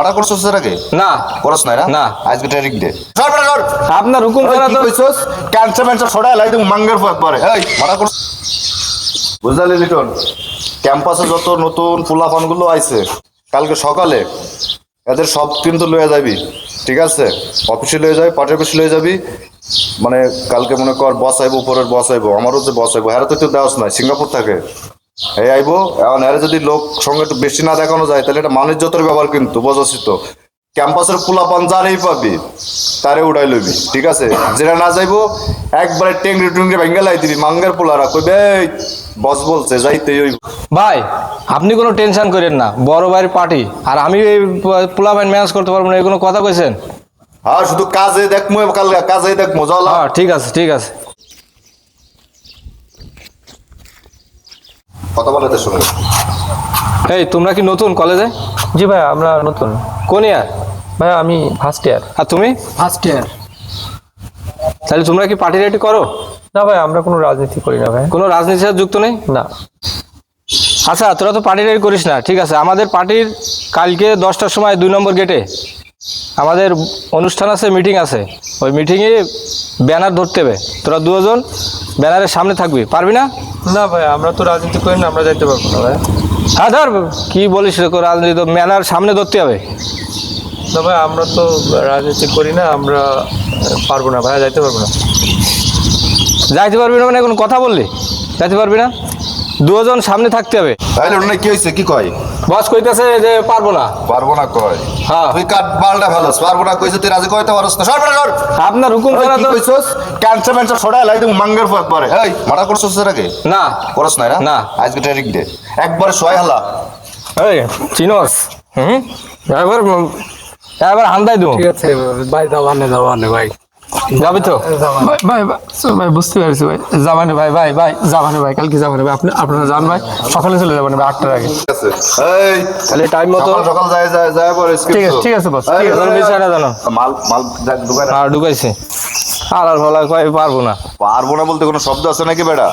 মারা করছস এর আগে? না করছ না না। আজকে তারিখ দে। সর বেটা সর। আপনার হুকুম ছাড়া কি তো কইছস? ক্যান্সার ছড়ায় লাই তুমি মাঙ্গের পরে। এই মারা করছ। বুঝলি লিটন? ক্যাম্পাসে যত নতুন ফুলাফানগুলো আইছে কালকে সকালে এদের সব কিন্তু লয়ে যাবি, ঠিক আছে? অফিসে লয়ে যাবি, পার্টি অফিসে লয়ে যাবি। মানে কালকে মনে কর বস আইবো, উপরের বস আইবো, আমারও যে বস আইবো, হ্যাঁ তো তুই দেওয়াস নাই, সিঙ্গাপুর থাকে। এই আইবো, এখন এর যদি লোক সঙ্গে একটু বেশি না দেখানো যায় তাহলে এটা মানিজ্যতের ব্যাপার কিন্তু, বোঝাচ্ছি তো। ক্যাম্পাসের পোলাপান যারেই পাবি তারে উড়াই লইবি, ঠিক আছে? যেটা না যাইবো একবারে টেংরি টুংরি ভেঙ্গে লাই দিবি, মাঙ্গের পোলারা কইবে এই বস বলছে যাইতেই ওই। ভাই আপনি কোনো টেনশন করেন না, বড় ভাইয়ের পার্টি আর আমি এই পোলা ভাই ম্যানেজ করতে পারবো না, এই কোনো কথা কইছেন? হ্যাঁ শুধু কাজে দেখমু, কালকে কাজে দেখমু, যাও। হ্যাঁ ঠিক আছে ঠিক আছে। কথা বলে তোর সঙ্গে। এই তোমরা কি নতুন কলেজে? জি ভাই, আমরা নতুন। কোন ইয়ার? ভাই আমি ফার্স্ট ইয়ার। আর তুমি? First year. তাহলে তোমরা কি পার্টি রাইটি করো? না ভাই, আমরা কোনো রাজনীতি করি না ভাই। কোনো রাজনীতির সাথে যুক্ত নেই? না। আচ্ছা তোরা তো পার্টি রাইটি করিস না, ঠিক আছে। আমাদের পার্টির কালকে 10টার সময় 2 নম্বর গেটে আমাদের অনুষ্ঠান আছে, মিটিং আছে। ওই মিটিংয়ে ব্যানার ধরতে হবে, তোরা দুজন ব্যানারের সামনে থাকবি, পারবি না? না ভাই, আমরা তো রাজনীতি করি না, আমরা যাইতে পারবো না ভাই। হ্যাঁ ধর, কি বলিস রে, রাজনীতি তো ব্যানার সামনে ধরতে হবে। না ভাই, আমরা তো রাজনীতি করি না, আমরা পারবো না ভাই, যাইতে পারবো না। যাইতে পারবি না মানে এখন কথা বললি? যাইতে পারবি না, দুজন সামনে থাকতে হবে। তাইলে ওটা কি হয়েছে, কি কয়? বস কইতেছে যে পারবো না। পারবো না কয়? হ্যাঁ। তুই কাট বালটা ফেলস, পারবো না কইছে, তুই রাজি কইতে পারস না। সর বেটা সর। আপনার হুকুম ছাড়া কি তো। কইছস? ক্যান্সার ছড়ায় লাই তুমি মাঙ্গের পরে। এই মারা করছস এর আগে? না করছ না না। আজকে তারিখ দে। একবারে সোয়াই হালা। এই চিনস? এবার এবার হান্দাই দেবো। ঠিক আছে ভাই, যাবানে ভাই। যাবি তো? ভাই ভাই ভাই বুঝতে পারছি ভাই, যাবানে ভাই, ভাই ভাই যাবানে ভাই, কালকে যাবানে ভাই। আপনারা যান ভাই, সকালে চলে যাবেন ভাই, 8টার আগে। ঠিক আছে। এই তাহলে টাইম মতো। সকাল সকাল যায় পরে ঠিক আছে ঠিক আছে বস। এই, তোর বিষয়টা জানো? মাল মাল দেখ দোকানে। আর ঢুকাইছে আর আর বলা কয় পারবো না। পারবো না বলতে কোনো শব্দ আছে নাকি বেটা?